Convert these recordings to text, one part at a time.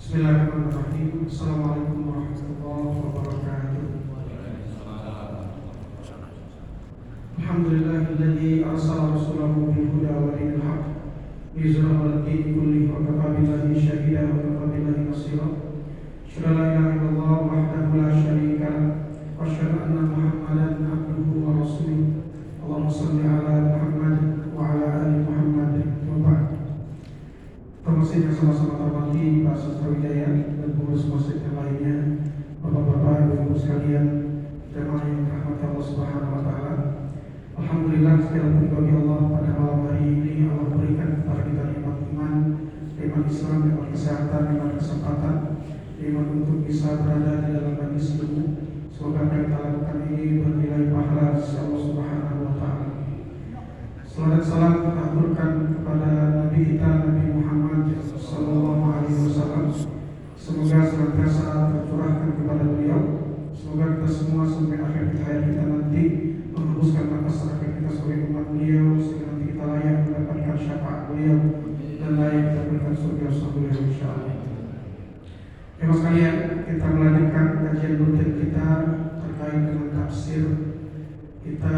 Bismillahirrahmanirrahim. Assalamualaikum warahmatullahi wabarakatuh. Alhamdulillahilladzi arsala rasulahu bil huda wa dinil haqq liyuzhirahu 'alad dini kullihi wa kafa billahi shahidan wa kafa billahi nasira. Asyhadu an la ilaha illallah wahdahu la syarika lah wa asyhadu anna Muhammadan abduhu wa rasuluh. Allahumma shalli ala Muhammad wa ala ali Muhammad. Wa ba'd. Termasuk yang sama-sama terhormati Pak Sastra-Wijaya dan pengurus masjid yang lainnya, Bapak-bapak, Ibu-ibu sekalian, jemaah yang dirahmati Allah Subhanahu wa taala. Alhamdulillah, segala puji bagi Allah pada malam hari ini. Allah berikan kepada kita nikmat iman, nikmat Islam, nikmat kesehatan, nikmat kesempatan, nikmat untuk bisa berada di dalam majlis ilmu. Semoga apa yang kita lakukan ini bernilai pahala sisi Allah Subhanahu wa taala. Salam dan salam kita aturkan kepada Nabi kita, Nabi Muhammad sallallahu alaihi wasallam. Semoga senantiasa tercurahkan kepada beliau. Semoga kita semua sampai akhir hayat kita nanti menghembuskan nafas terakhir kita sebagai umat beliau, sehingga nanti kita layak mendapatkan syafaat beliau dan layak mendapatkan surga beliau insyaallah. Jemaah sekalian, kita melanjutkan kajian rutin kita terkait dengan tafsir. Kita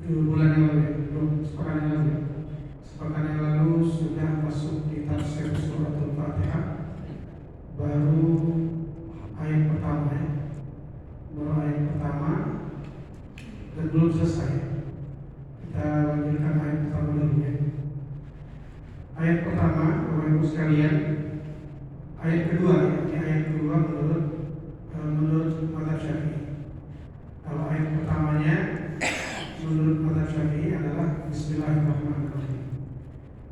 bulan yang lalu, sepekan yang lalu sudah masuk di tafsir surat Al-Fatihah. Baru ayat pertama dan belum selesai. Kita lanjutkan ayat pertama dulu ya. Ayat pertama, Bapak Ibu sekalian, ayat kedua menurut mazhab Syafi'i. Kalau ayat pertamanya menurut mazhab Syafi'i adalah Bismillahirrahmanirrahim.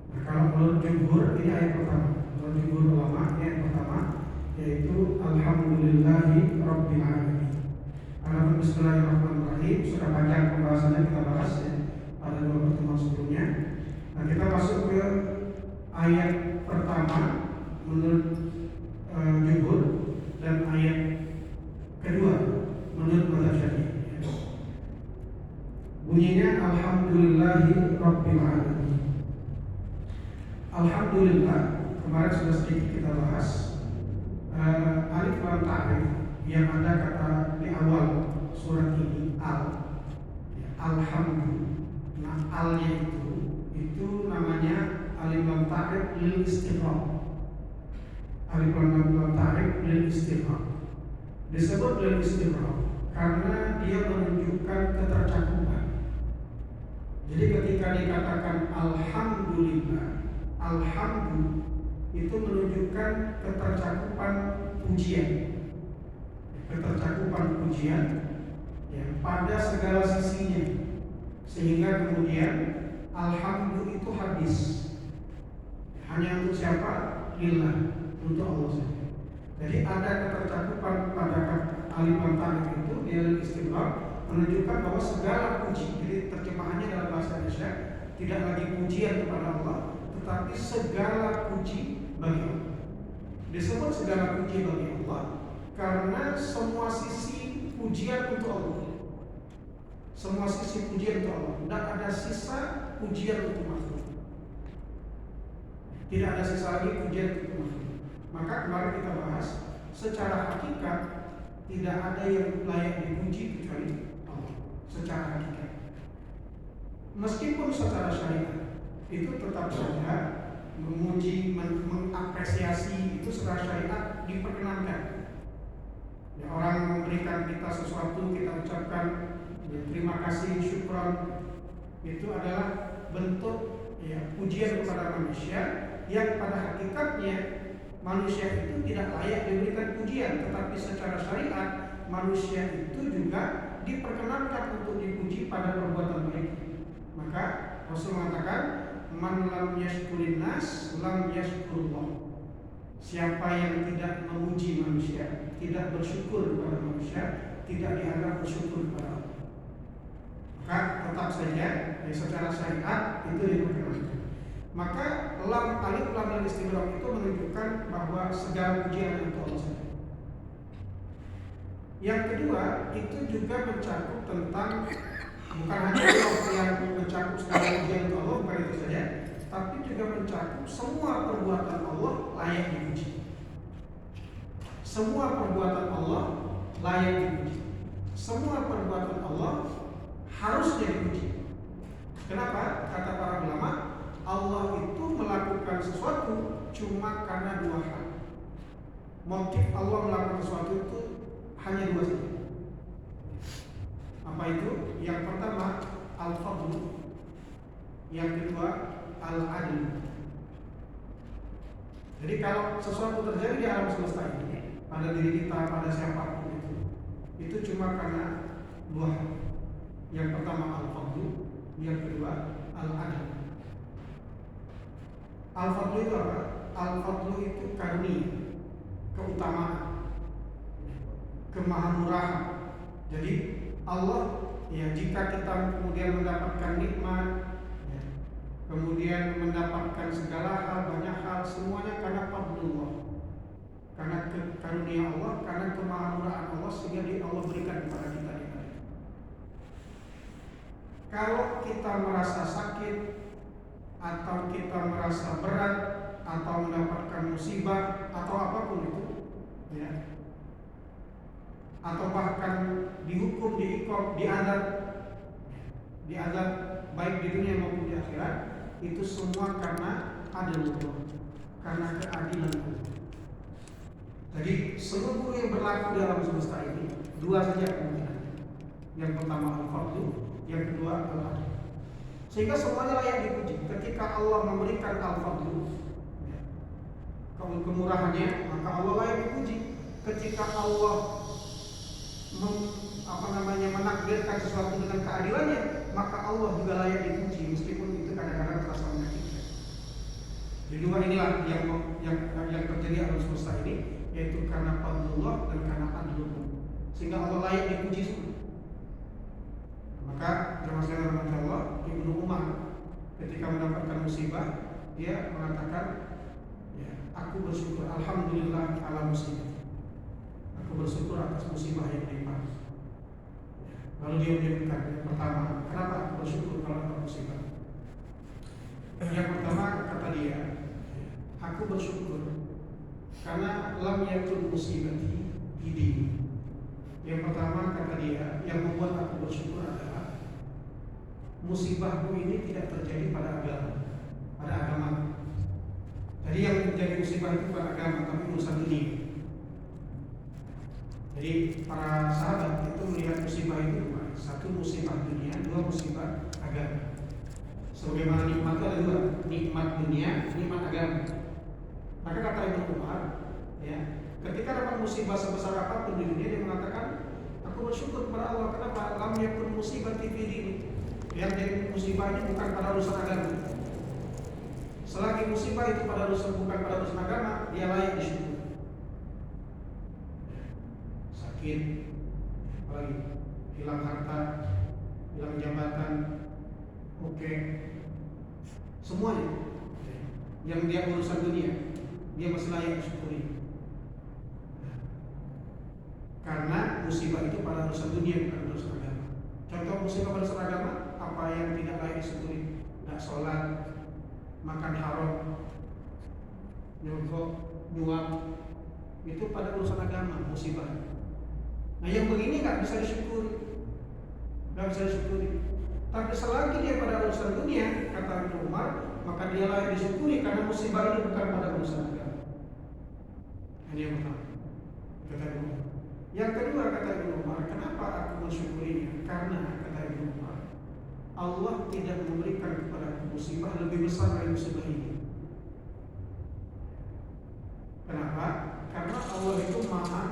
Nah, kalau menurut jumhur ini ayat pertama. Menurut jumhur ulama ayat pertama yaitu Alhamdulillahi Rabbil Alamin. Karena Bismillahirrahmanirrahim sudah panjang pembahasannya, kita bahas ya pada dua pertemuan sebelumnya. Nah, kita masuk ke ayat pertama menurut jumhur dan ayat kedua menurut mazhab Syafi'i. Bunyinya Alhamdulillahi Rabbil Alamin. Alhamdulillah, kemarin sudah sedikit kita bahas. Alif lam ta'rif yang ada kata di awal surat ini Alhamdulillah. Nah, alnya itu namanya alif lam ta'rif lil istighraq. Alif lam ta'rif lil istighraq. Disebut lil istighraq karena dia menunjukkan ketercakupan. Jadi ketika dikatakan Alhamdulillah, Alhamdulillah itu menunjukkan ketercakupan pujian ya, pada segala sisinya, sehingga kemudian Alhamdulillah itu habis hanya untuk siapa? Lillah, untuk Allah saja. Jadi ada ketercakupan pada alif lam ta'rif itu dia istighraq, menunjukkan bahwa segala puji, jadi terjemahannya dalam bahasa Indonesia tidak lagi pujian kepada Allah, tetapi segala puji bagi Allah. Disebut segala puji bagi Allah karena semua sisi pujian untuk Allah. Semua sisi pujian untuk Allah. Tidak ada sisa pujian untuk makhluk. Tidak ada sisa lagi pujian untuk makhluk. Maka kemarin kita bahas secara hakikat tidak ada yang layak dipuji kecuali Allah. Secara hakikat. Meskipun secara syariat itu tetap saja memuji, mengapresiasi itu secara syariat diperkenankan. Ya, orang memberikan kita sesuatu, kita ucapkan ya, terima kasih, syukran, itu adalah bentuk ya, pujian kepada manusia yang pada hakikatnya manusia itu tidak layak diberikan pujian, tetapi secara syariat manusia itu juga diperkenankan untuk dipuji pada perbuatan baik. Maka Rasul mengatakan, man lam yashkurin nas lam yashkurullah. Siapa yang tidak memuji manusia, tidak bersyukur kepada manusia, tidak dianggap bersyukur kepada Allah. Maka tetap saja ya, secara syariat itu diperkenankan. Maka alif lam dan istighraq itu menunjukkan bahwa segala pujian untuk Allah saja. Yang kedua, itu juga mencakup tentang bukan hanya Allah yang mencakup segala pujian untuk Allah, bukan itu saja, tapi juga mencakup semua perbuatan Allah layak dipuji. Semua perbuatan Allah layak dipuji. Semua perbuatan Allah harusnya dipuji. Kenapa? Kata para ulama, Allah itu melakukan sesuatu cuma karena dua hal. Motif Allah melakukan sesuatu itu hanya dua saja. Apa itu? Yang pertama al-fadlu, yang kedua al-adl. Jadi kalau sesuatu terjadi di alam semesta ini, pada diri kita, pada siapapun itu cuma karena dua hal. Yang pertama al-fadlu, yang kedua al-adl. Al-fadlu itu apa? Al-fadlu itu karunia, keutamaan, kemahamurahan. Jadi Allah, ya, jika kita kemudian mendapatkan nikmat, ya, kemudian mendapatkan segala hal, banyak hal, semuanya karena fadlullah, karena karunia Allah, karena kemahamurahan Allah, sehingga Allah berikan kepada kita. Kalau kita merasa sakit, atau kita merasa berat, atau mendapatkan musibah, atau apapun itu, ya, atau bahkan dihukum, diazab baik di dunia maupun di akhirat, itu semua karena adilullah, karena keadilan Allah. Jadi seluruh yang berlaku di alam semesta ini dua saja kemungkinan. Yang pertama al-fadlu, yang kedua al-adl. Sehingga semuanya layak dipuji. Ketika Allah memberikan al-fadlu, kemurahannya, maka Allah layak dipuji. Ketika Allah menakdirkan sesuatu dengan keadilannya, maka Allah juga layak dipuji, meskipun itu kadang-kadang terasa menyakitkan. Jadi dua inilah yang terjadi alam semesta ini, yaitu karena fadlullah dan karena adlullah, sehingga Allah layak dipuji semua. Maka termasuk dalam Allah, Ibnu Umar ketika mendapatkan musibah, dia mengatakan, ya, aku bersyukur, alhamdulillah ala musibah. Aku bersyukur atas musibah yang menimpa. Ya. Lalu dia menyebutkan yang pertama, kenapa aku bersyukur kalau ada musibah? Yang pertama kata dia, aku bersyukur karena lam yakun musibati bidini. Yang pertama kata dia, yang membuat aku bersyukur adalah musibahku ini tidak terjadi pada agama. Jadi yang menjadi musibah itu bukan agama, tapi urusan dunia. Jadi para sahabat itu melihat musibah itu dua, satu musibah dunia, dua musibah agama. Sebagaimana nikmat itu ada dua, nikmat dunia, nikmat agama. Maka kata Ibnu Umar, ya, ketika dapat musibah sebesar apapun di dunia, dia mengatakan, aku bersyukur kepada Allah. Kenapa? Lam yakun musibati fi dini. Yang jadi musibah ini bukan pada urusan agama. Selagi musibah itu bukan pada urusan agama, dia layak disyukur. Sakit, apalagi hilang harta, hilang jabatan, oke, semuanya. Yang dia urusan dunia, dia masih layak disyukuri. Karena musibah itu pada urusan dunia, bukan urusan agama. Contoh musibah pada urusan agama, apa yang tidak layak disyukuri? Tidak sholat, makan haram, nyogok, nyuap, itu pada urusan agama, musibah. Nah yang begini nggak bisa disyukuri, nggak bisa disyukuri. Tapi selagi dia pada urusan dunia, kata Ibnu Umar, maka dia layak disyukuri karena musibah ini bukan pada urusan agama. Ini yang pertama, kata Ibnu Umar. Yang kedua kata Ibnu Umar, kenapa aku mensyukurinya? Karena kata Ibnu Umar, Allah tidak memberikan kepada musibah lebih besar dari musibah ini. Kenapa? Karena Allah itu maha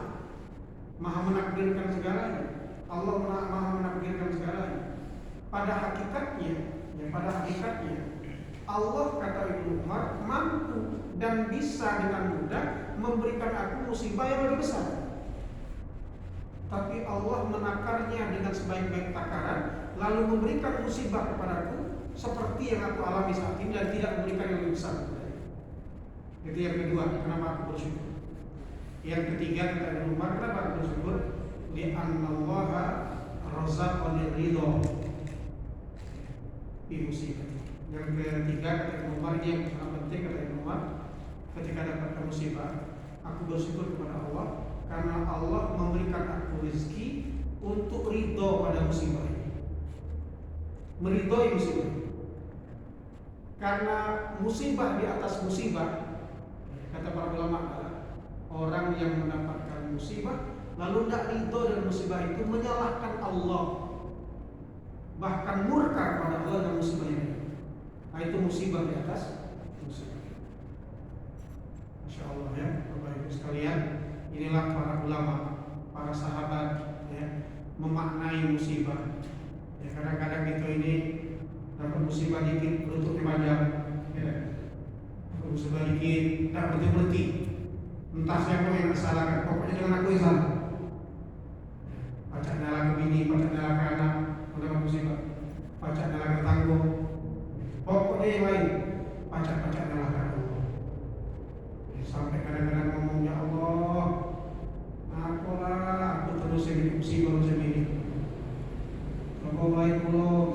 menakdirkan segalanya. Allah maha menakdirkan segalanya. Pada hakikatnya, Allah kata Ibnu Umar mampu dan bisa dengan mudah memberikan aku musibah yang lebih besar. Tapi Allah menakarnya dengan sebaik-baik takaran, lalu memberikan musibah kepadaku seperti yang aku alami saat ini dan tidak memberikan yang lebih besar. Itu yang kedua, kenapa aku bersyukur. Yang ketiga kata Ibnu Umar, kenapa aku bersyukur? Li'annallaha razaqani ridho bi musibah. Yang ketiga kata Ibnu Umar, ini yang sangat penting kata Ibnu Umar, ketika dapat musibah, aku bersyukur kepada Allah karena Allah memberikan aku rezeki untuk ridho pada musibah ini, meridhoi musibah. Karena musibah di atas musibah, kata para ulama adalah orang yang mendapatkan musibah lalu tidak ridho dengan musibah itu, menyalahkan Allah, bahkan murka pada Allah dan musibah ini. Nah, itu musibah di atas musibah. Masya Allah ya, Bapak Ibu sekalian, inilah para ulama, para sahabat ya, memaknai musibah. Ya, kadang-kadang kita ini dapat musibah dikit beruntuk dimajang, ya. Dapat musibah dikit tak berhenti. Entah siapa yang disalahkan, pokoknya jangan aku yang salah. Pacak nyala ke bini, pacak nyala ke anak, mendapat musibah. Pacak nyala ke tanggung, pokoknya yang lain, pacak nyala ke Allah. Sampai kadang-kadang ngomong, ya Allah, aku terus yang musibah macam ini. Kalau baik belum,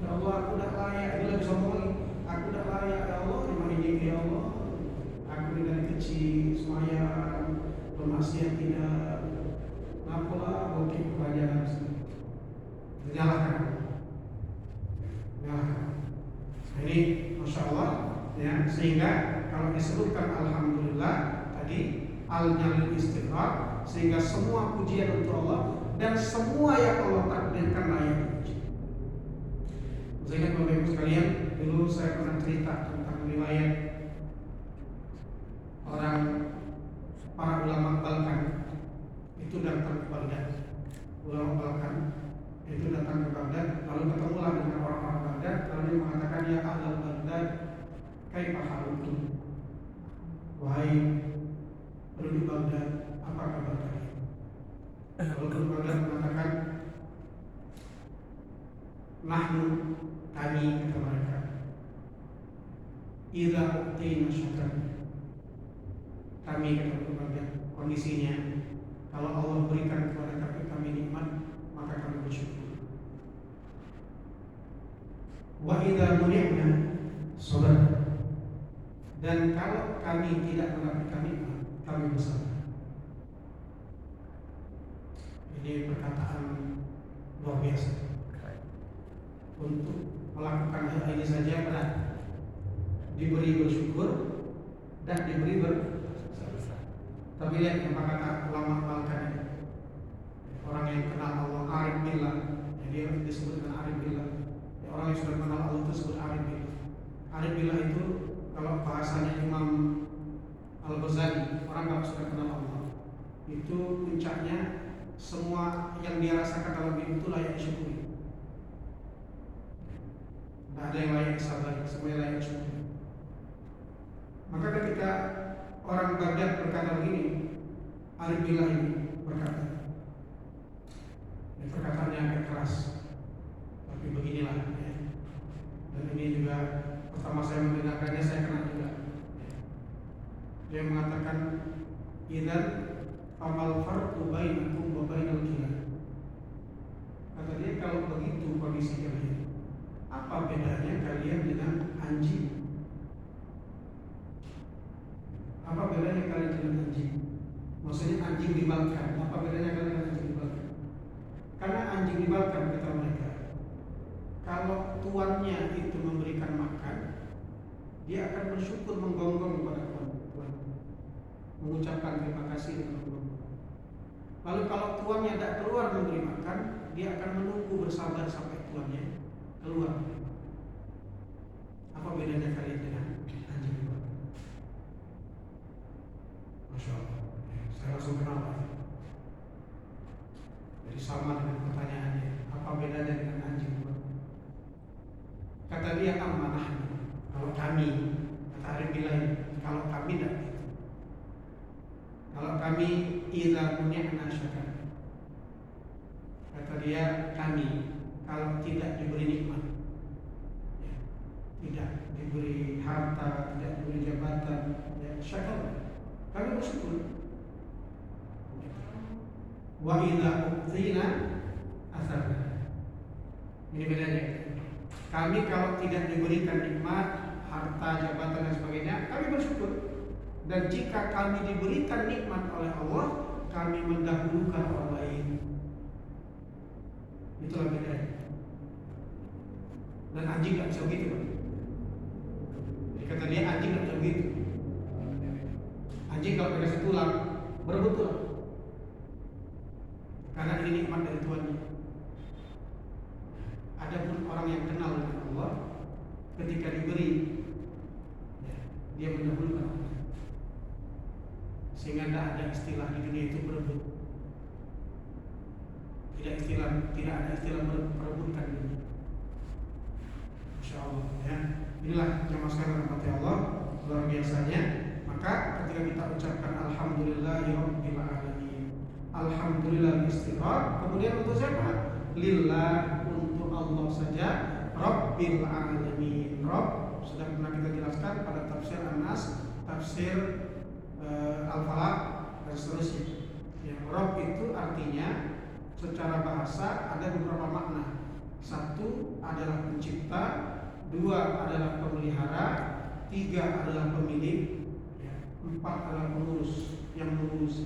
ya Allah, aku tak layak. Dia lebih sombong lagi, aku tak layak, ya Allah, terima ini ya Allah. Aku dari kecil semayang, bermaksiat tidak. Apalah bukti kebahagiaan sini. Menyalahkan. Ini Masya Allah ya, sehingga kalau disebutkan Alhamdulillah tadi al-nyalil istighfar, sehingga semua pujian untuk Allah dan semua yang Allah takdirkan layak dipuji. Saya ingat Bapak Ibu sekalian, dulu saya pernah cerita tentang riwayat orang para ulama Balkan itu datang ke Baghdad. Ulama Balkan itu datang ke Baghdad, lalu ketemulah dengan orang-orang Baghdad, lalu dia mengatakan, ya ahlal Baghdad, kaifa halukum? Wahai penduduk Baghdad, apa kabar kalian? Lalu penduduk Baghdad mengatakan, nahnu, kami, kata mereka, idza u'tina syukran. Kami, kata penduduk Baghdad, kondisinya kalau Allah berikan kepada kami nikmat, maka kami bersyukur. Wa idza muni'na sabar. Dan kalau kami tidak mendapatkan nikmat, kami bersabar. Ini perkataan luar biasa. Untuk melakukan hal ini saja berat. Diberi bersyukur dan diberi bersabar. Tapi lihat apa kata ulama Balkan ini. Orang yang kenal Allah, arif billah, jadi disebut dengan arif billah. Ya, orang yang sudah kenal Allah itu disebut arif billah. Arif billah itu kalau bahasanya Imam Al-Ghazali, orang kalau sudah kenal Allah, itu puncaknya semua yang dia rasakan dalam hidup itu layak disyukuri. Tidak ada yang layak disabari, semua layak disyukuri. Maka ketika orang Baghdad berkata begini, arif billah ini berkata, perkataannya agak keras, tapi beginilah ya. Dan ini juga pertama saya mendengarkannya saya kena juga. Dia mengatakan, idzan famal farqu bainakum wa bainal kilab. Kata dia, kalau begitu kondisi kalian, apa bedanya kalian dengan anjing? Apa bedanya kalian dengan anjing? Maksudnya anjing di Balkan, apa bedanya kalian dengan anjing di Balkan? Karena anjing di Balkan, kata mereka, kalau tuannya itu memberikan makan, dia akan bersyukur menggonggong kepada tuan, mengucapkan terima kasih dengan menggonggong. Lalu kalau tuannya tidak keluar memberi makan, dia akan menunggu bersabar sampai tuannya keluar. Apa bedanya kalian dengan anjing di Balkan? Masya Allah, saya langsung kenal. Jadi sama dengan pertanyaannya, apa bedanya dengan anjing? Kata dia, amanah. Kalau kami, kata Arif bilang, kalau kami tidak gitu. Kalau kami idza muni'na syakar. Kata dia, kami kalau tidak diberi nikmat, ya, tidak diberi harta, tidak diberi jabatan, ya, syakar, kami bersyukur. Wa idza u'tina asarna. Ini bedanya. Kami kalau tidak diberikan nikmat, harta, jabatan dan sebagainya, kami bersyukur. Dan jika kami diberikan nikmat oleh Allah, kami mendahulukan orang lain. Itulah bedanya. Dan anjing gak bisa begitu, Pak. Jadi kata dia anjing gak bisa begitu. Anjing kalau dikasih tulang, berebut tulang. Karena ini nikmat dari Tuhannya. Adapun orang yang kenal dengan Allah, ketika diberi, ya, dia mendahulukan Allah. Sehingga tidak ada istilah di dunia itu berebut. Tidak ada istilah perebutkan ini. Insya Allah, ya. Inilah jamaah sekalian rahmati Allah, luar biasanya. Maka ketika kita ucapkan Alhamdulillahirabbil alamin, Alhamdulillah istighfar, kemudian untuk siapa? Lillah, untuk Allah saja. Rabbil alamin. Rabb sudah pernah kita jelaskan pada tafsir An-Nas, tafsir Al-Falaq dan seterusnya. Ya, Rabb itu artinya secara bahasa ada beberapa makna. Satu adalah pencipta, dua adalah pemelihara, tiga adalah pemilik, empat adalah pengurus yang mengurus.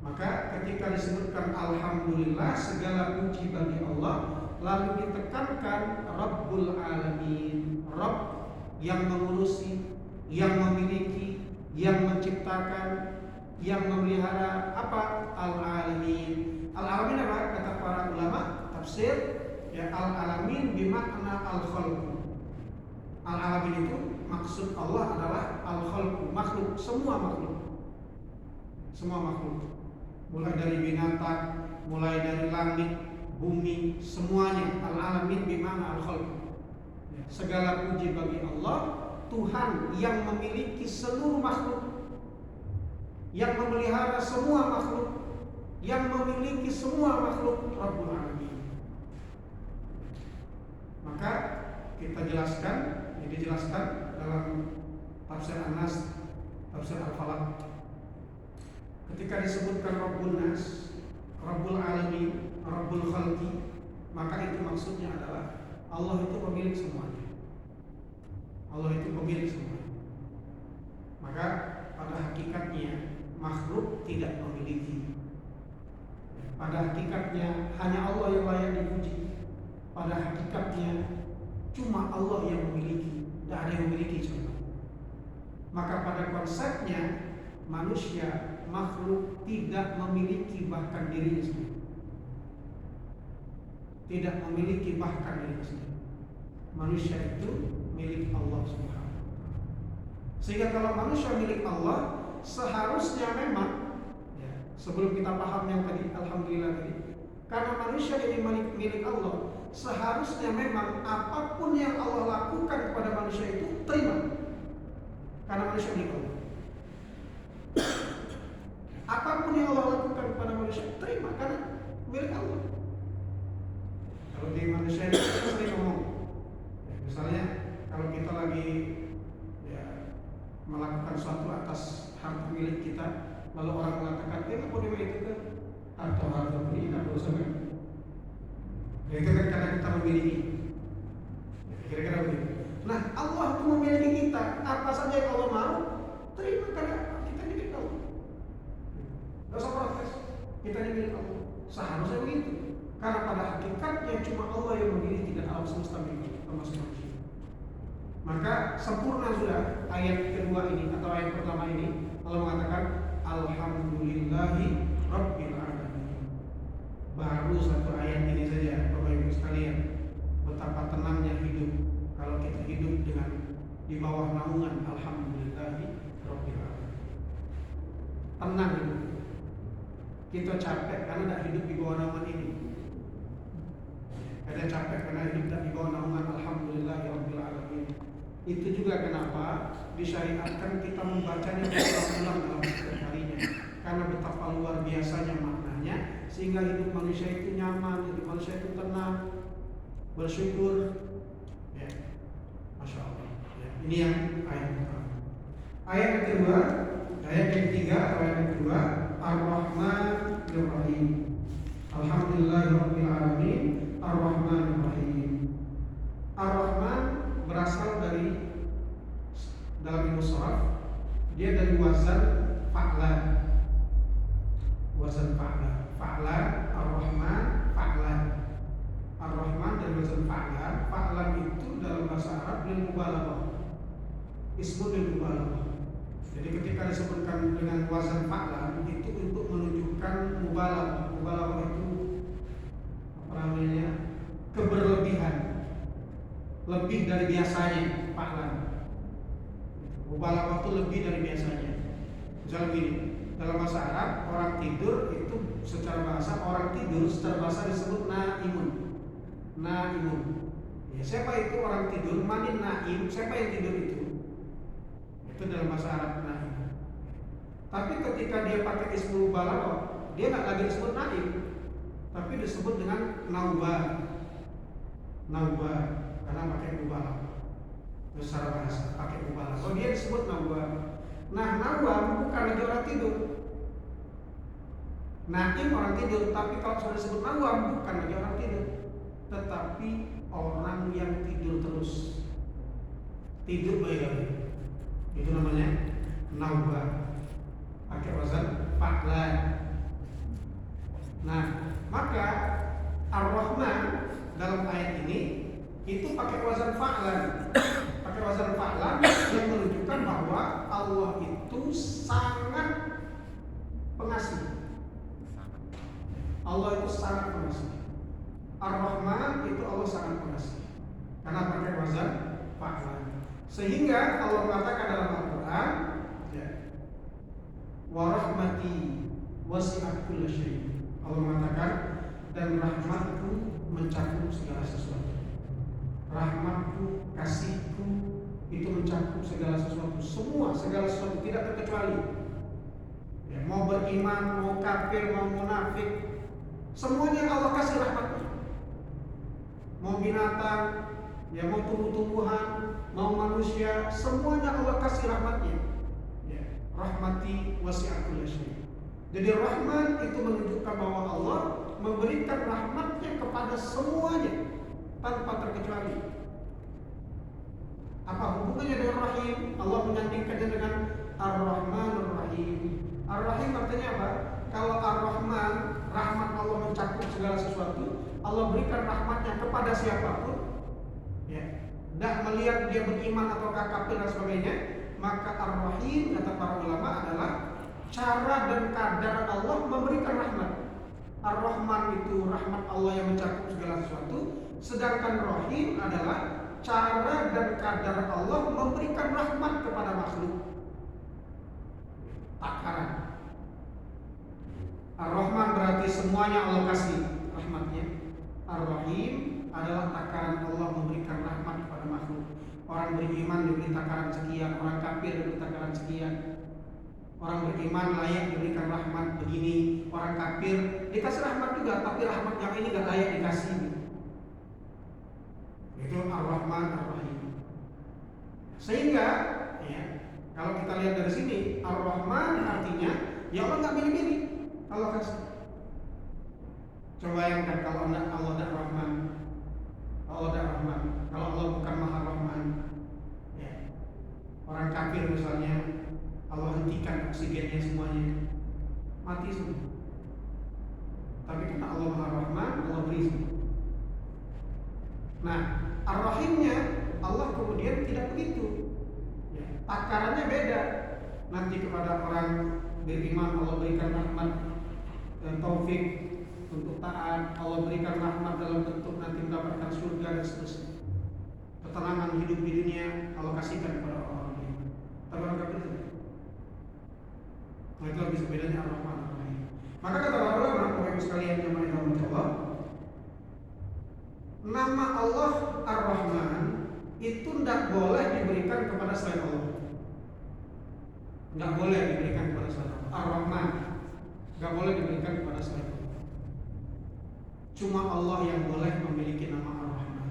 Maka ketika disebutkan Alhamdulillah, segala puji bagi Allah, lalu ditekankan Rabbul Alamin, Rabb yang mengurusi, yang memiliki, yang menciptakan, yang memelihara. Apa? Al-Alamin. Al-Alamin apa? Kata para ulama tafsir, ya, Al-Alamin bimakna al-khalq. Al-Alamin itu maksud Allah adalah al-khalq, makhluk, semua makhluk. Semua makhluk. Mulai dari binatang, mulai dari langit, bumi, semuanya. Al-Alamin bimakna al-khalq. Segala puji bagi Allah, Tuhan yang memiliki seluruh makhluk, yang memelihara semua makhluk, yang memiliki semua makhluk, Rabbul Alamin. Maka kita jelaskan, ini dijelaskan dalam tafsir An-Nas, tafsir Al-Falaq. Ketika disebutkan Rabbun Nas, Rabbul Alamin, Rabbul Khalqi, maka itu maksudnya adalah Allah itu pemilik semuanya. Allah itu pemilik semuanya. Maka pada hakikatnya makhluk tidak memiliki. Pada hakikatnya hanya Allah yang layak dipuji. Pada hakikatnya cuma Allah yang memiliki, tidak ada yang memiliki cuma. Maka pada konsepnya manusia, makhluk tidak memiliki bahkan dirinya sendiri. Tidak memiliki bahkan dirinya sendiri. Manusia itu milik Allah Subhanahu. Sehingga kalau manusia milik Allah, seharusnya memang, ya, sebelum kita paham yang tadi, Alhamdulillah tadi, karena manusia ini milik Allah, seharusnya memang apapun yang Allah lakukan kepada manusia itu terima, karena manusia milik Allah. Apapun yang Allah lakukan kepada manusia terima, karena milik Allah. Kalau di manusia ini kita sering ngomong, ya, misalnya kalau kita lagi, ya, melakukan sesuatu atas harta milik kita, lalu orang mengatakan, apa milik kita? Harta milik dosa kan? Ya, itu kan karena kita memiliki. Ya, kira-kira begitu. Nah, Allah itu memiliki kita. Apa saja yang Allah mau, terima karena kita milik Allah. Gak usah protes. Kita milik Allah. Seharusnya begitu. Karena pada hakikatnya cuma Allah yang memiliki dan alam semesta milik, termasuk manusia. Maka sempurna sudah ayat kedua ini atau ayat pertama ini. Allah mengatakan Alhamdulillahi Rabbil Alamin. Baru satu ayat ini saja, Bapak Ibu sekalian, betapa tenangnya hidup kalau kita hidup dengan di bawah naungan Alhamdulillahi Rabbil Alamin. Tenang hidup. Kita capek karena tidak hidup di bawah naungan ini. Ada capek karena hidup tidak di bawah naungan Alhamdulillahi Rabbil Alamin. Itu juga kenapa disyariatkan kita membacanya berulang-ulang dalam setiap harinya, karena betapa luar biasanya maknanya, sehingga hidup manusia itu nyaman, hidup manusia itu tenang, bersyukur, ya, masya Allah. Ya, ini yang ayat pertama. Ayat yang kedua, ayat yang ketiga atau ayat yang kedua, Ar-Rahmanir-Rahim. Alhamdulillahirabbil alamin, Ar-Rahmanir-Rahim. fa'lan itu dalam bahasa Arab lil mubalaghah. Ismun lil mubalaghah. Jadi ketika disebutkan dengan wazan fa'lan itu untuk menunjukkan mubalaghah. Mubalaghah itu apa namanya? Keberlebihan. Lebih dari biasanya fa'lan. Mubalaghah itu lebih dari biasanya. Misalnya begini, dalam bahasa Arab orang tidur itu secara bahasa disebut naimun. Naimun. Ya, siapa itu orang tidur? Manin naim. Siapa yang tidur itu? Itu dalam bahasa Arab naim. Tapi ketika dia pakai ismul mubalaghah, dia nggak lagi disebut naim, tapi disebut dengan nauba. Nauba karena pakai mubalaghah. Secara bahasa pakai mubalaghah. Oh, dia disebut nauba. Nah, nawam bukan lagi orang tidur. Naim orang tidur, tapi kalau sudah disebut nawam bukan lagi orang tidur, tetapi orang yang tidur terus. Tidur baik-baik. Itu namanya nauba. Pakai wazan fa'lan. Nah, maka Ar-Rahman dalam ayat ini itu pakai wazan fa'lan. Pakai wazan fa'lan yang menunjukkan bahwa Allah itu sangat pengasih. Allah itu sangat pengasih. Ar-Rahman itu Allah sangat pengasih karena pakai wazan fa'lan. Sehingga Allah mengatakan dalam Al-Quran, ya, wa rahmati wasi'at kulla syai'. Allah mengatakan, dan rahmatku mencakup segala sesuatu. Rahmatku, kasihku itu mencakup segala sesuatu. Segala sesuatu tidak terkecuali. Ya, mau beriman, mau kafir, mau munafik, semuanya Allah kasih rahmatnya. Mau binatang, ya mau tumbuh-tumbuhan, mau manusia, semuanya Allah kasih rahmatnya. Ya, rahmati wasi'at kulla syai'. Jadi rahmat itu menunjukkan bahwa Allah memberikan rahmatnya kepada semuanya tanpa terkecuali. Apa hubungannya dengan rahim? Allah menyandingkannya dengan Ar-Rahmanur Rahim. Ar-Rahim artinya apa? Kalau Ar-Rahman, rahmat Allah mencakup segala sesuatu, Allah berikan rahmatnya kepada siapapun, ya, tidak melihat dia beriman atau kafir dan sebagainya. Maka Ar-Rahim, kata para ulama, adalah cara dan kadar Allah memberikan rahmat. Ar-Rahman itu rahmat Allah yang mencakup segala sesuatu, sedangkan Rahim adalah cara dan kadar Allah memberikan rahmat kepada makhluk. Takaran. Ar-Rahman berarti semuanya Allah kasih rahmatnya. Ar-Rahim adalah takaran Allah memberikan rahmat kepada makhluk. Orang beriman diberi takaran sekian, orang kafir diberi takaran sekian. Orang beriman layak diberikan rahmat begini, orang kafir dikasih rahmat juga, tapi rahmat yang ini gak layak dikasih. Itu Ar-Rahman Ar-Rahim. Sehingga, ya, kalau kita lihat dari sini, Ar-Rahman artinya ya Allah nggak milih-milih, Allah kasih. Coba bayangkan kalau Allah dan Rahman, Allah dan Rahman, kalau Allah bukan Maha Rahman, ya, orang kafir misalnya, Allah hentikan oksigennya semuanya, mati semua. Tapi karena Allah Maha Rahman, Allah beri semua. Nah, Ar-Rahimnya Allah kemudian tidak begitu, ya, takarannya beda. Nanti kepada orang beriman Allah berikan rahmat dan taufik untuk taat. Allah berikan rahmat dalam bentuk nanti mendapatkan surga dan seterusnya. Ketenangan hidup di dunia Allah kasihkan kepada orang beriman. Tapi orang kafir tidak. Nah, itu lebih bedanya Ar-Rahman Ar-Rahim. Maka kata para ulama, Bapak Ibu sekalian yang dirahmati Allah, nama Allah Ar-Rahman itu tidak boleh diberikan kepada selain Allah. Tidak boleh diberikan kepada selain Allah. Ar-Rahman tidak boleh diberikan kepada selain Allah. Cuma Allah yang boleh memiliki nama Ar-Rahman.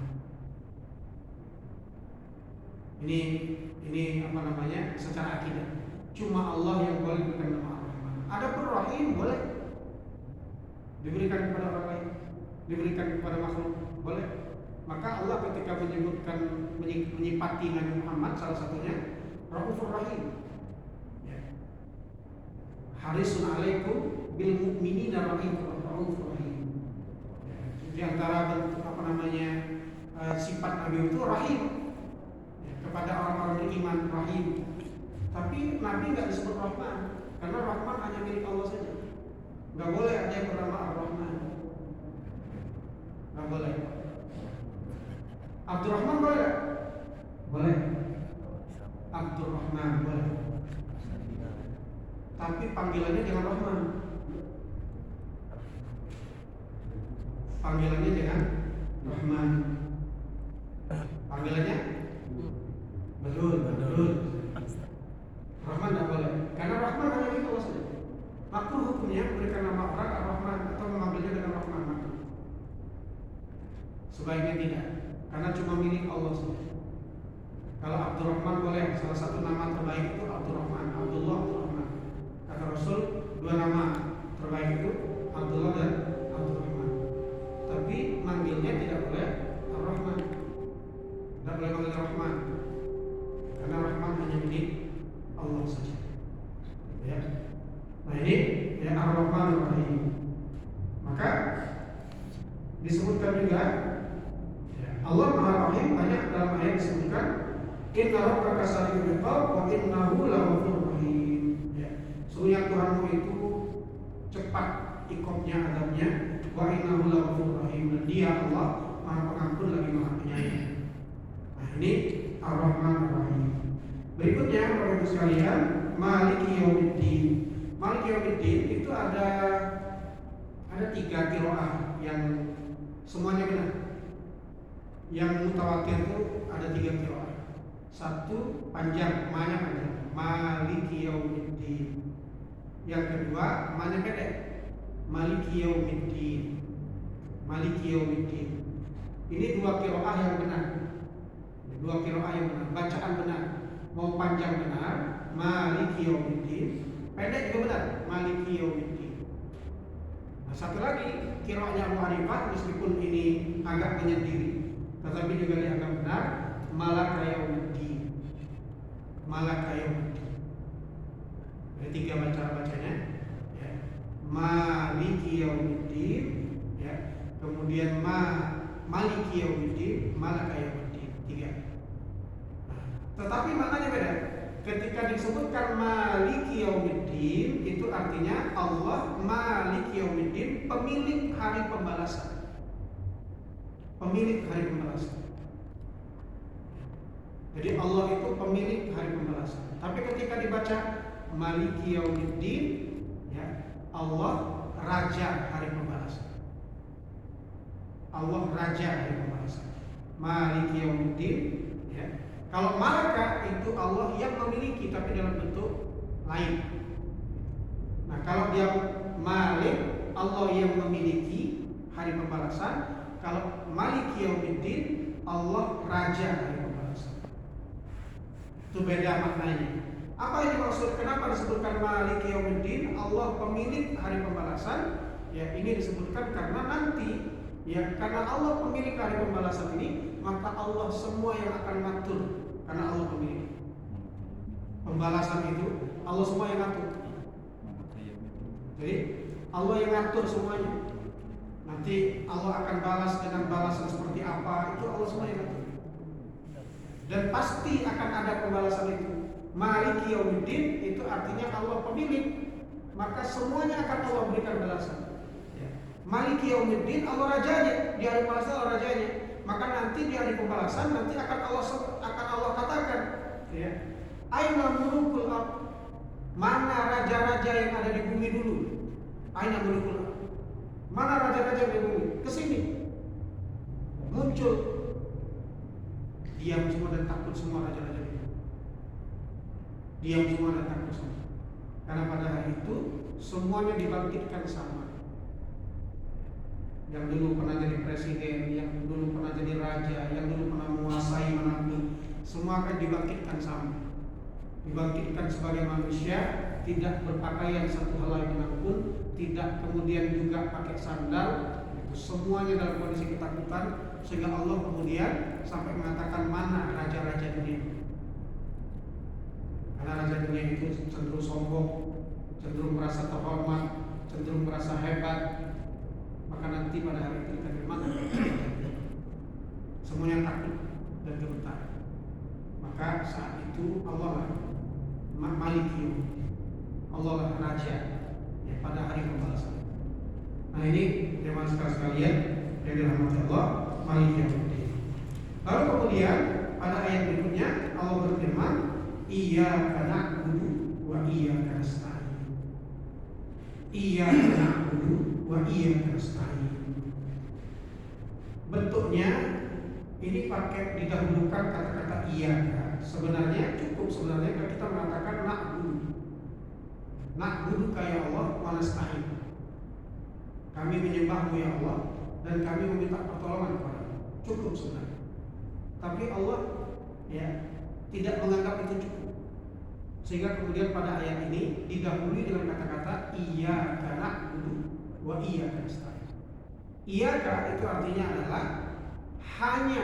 Ini apa namanya? Secara akidah. Cuma Allah yang boleh diberikan nama Ar-Rahman. Adapun Rahim boleh diberikan kepada orang lain, diberikan kepada makhluk, boleh. Maka Allah ketika menyebutkan menyifati Nabi Muhammad salah satunya Raufur Rahim. Ya. Harisun alaikum bil mu'minina Raufur Rahim. Ya. Di antara bentuk apa namanya sifat Nabi itu rahim, ya, kepada orang-orang beriman rahim. Tapi Nabi nggak disebut Rahman, karena Rahman hanya milik Allah saja. Nggak boleh ada yang bernama Ar-Rahman, nggak boleh. Abdurrahman boleh? Boleh. Abdurrahman boleh. Tapi panggilannya jangan Rahman. Panggilannya jangan Rahman. Panggilannya Badrul. Rahman tidak boleh, karena Rahman hanya milik Allah saja. Makruh hukumnya memberikan nama orang Ar-Rahman atau mengambilnya dengan Rahman makruh. Sebaiknya tidak, karena cuma milik Allah saja. Kalau Abdurrahman boleh, salah satu nama terbaik itu Abdurrahman, Abdullah, Abdurrahman. Kata Rasul, dua nama terbaik itu Abdullah dan Abdurrahman. Tapi manggilnya tidak boleh Ar-Rahman, tidak boleh manggil Rahman, karena Rahman hanya milik Allah saja. Ya. Nah ini ya Ar-Rahman Ar-Rahim. Maka disebutkan juga ya, Allah Maha Rahim banyak dalam ayat disebutkan Inna rabbaka sari'ul iqab wa innahu laghafurur rahim. Ya. Sesungguhnya Tuhanmu itu cepat iqabnya, adabnya, wa innahu laghafurur rahim. Dan Dia Allah Maha Pengampun lagi Maha Penyayang. Nah ini Ar-Rahman Ar-Rahim. Berikutnya Bapak Ibu sekalian, Maliki Yaumiddin. Maliki Yaumiddin itu ada 3 qiraah yang semuanya benar. Yang mutawatir itu ada 3 qiraah. Satu panjang, ma-nya panjang, Maliki Yaumiddin. Yang kedua, ma-nya pendek, Maliki Yaumiddin. Maliki Yaumiddin. Ini 2 qiraah yang benar. 2 qiraah yang benar, bacaan benar. Mau panjang benar, Maliki Yaumiddin. Pendek juga benar, Maliki Yaumiddin. Nah, satu lagi qiraahnya Abu Hanifah, meskipun ini agak menyendiri, tetapi juga dianggap benar, Malaka Yaumiddin. Malaka Yaumiddin. Ada 3 cara bacanya, ya. Maliki Yaumiddin, ya. Kemudian Maliki Yaumiddin, Malaka Yaumiddin. 3. Tetapi maknanya beda. Ketika disebutkan Maliki Yaumiddin, itu artinya Allah Maliki Yaumiddin, pemilik hari pembalasan. Pemilik hari pembalasan. Jadi Allah itu pemilik hari pembalasan. Tapi ketika dibaca Maliki Yaumiddin, ya, Allah raja hari pembalasan. Allah raja hari pembalasan. Maliki Yaumiddin, ya. Kalau Malaka itu Allah yang memiliki tapi dalam bentuk lain. Nah, kalau dia Malik, Allah yang memiliki hari pembalasan. Kalau Maliki Yaumiddin, Allah raja hari pembalasan. Itu beda maknanya. Apa yang dimaksud? Kenapa disebutkan Maliki Yaumiddin, Allah pemilik hari pembalasan? Ya, ini disebutkan karena nanti, ya, karena Allah pemilik hari pembalasan ini, maka Allah semua yang akan ngatur. Karena Allah pemilik pembalasan itu, Allah semua yang ngatur. Jadi Allah yang ngatur semuanya. Nanti Allah akan balas dengan balasan seperti apa, itu Allah semua yang ngatur. Dan pasti akan ada pembalasan itu. Maliki Yaumiddin itu artinya Allah pemilik, maka semuanya akan Allah berikan balasan. Maliki Yaumiddin, Allah rajanya, di hari pembalasan Allah rajanya. Maka nanti di hari pembalasan nanti akan Allah katakan, ya, Aina mulukul ard, mana raja-raja yang ada di bumi dulu? Aina mulukul ard, mana raja-raja di bumi? Kesini, muncul, diam semua dan takut semua raja-raja itu. Diam semua dan takut semua. Karena pada hari itu semuanya dibangkitkan sama. Yang dulu pernah jadi presiden, yang dulu pernah jadi raja, yang dulu pernah menguasai manapun, semua akan dibangkitkan sama. Dibangkitkan sebagai manusia, tidak berpakaian satu helai benang pun, tidak kemudian juga pakai sandal. Itu semuanya dalam kondisi ketakutan, sehingga Allah kemudian sampai mengatakan mana raja-raja dunia. Karena raja dunia itu cenderung sombong, cenderung merasa terhormat, cenderung merasa hebat. Maka nanti pada hari itu kita gimana? Semuanya Maliki Yaumiddin. Allah lah raja ya, pada hari pembalasan. Nah ini teman sekalian yang dirahmati Allah, Maliki Yaumiddin. Lalu kemudian pada ayat berikutnya Allah berfirman, Iyyaka na'budu wa iyyaka nasta'in. Iyyaka na'budu wa iyyaka nasta'in. Bentuknya ini pakai didahulukan kata-kata iyyaka. Sebenarnya cukup sebenarnya kalau kita mengatakan na'budu. Na'budu ya Allah wa nasta'in. Kami menyembahmu ya Allah dan kami meminta pertolongan kepadamu. Cukup sebenarnya. Tapi Allah ya tidak menganggap itu cukup. Sehingga kemudian pada ayat ini didahului dengan kata-kata iyyaka na'budu wa iyyaka nasta'in. Iyyaka itu artinya adalah hanya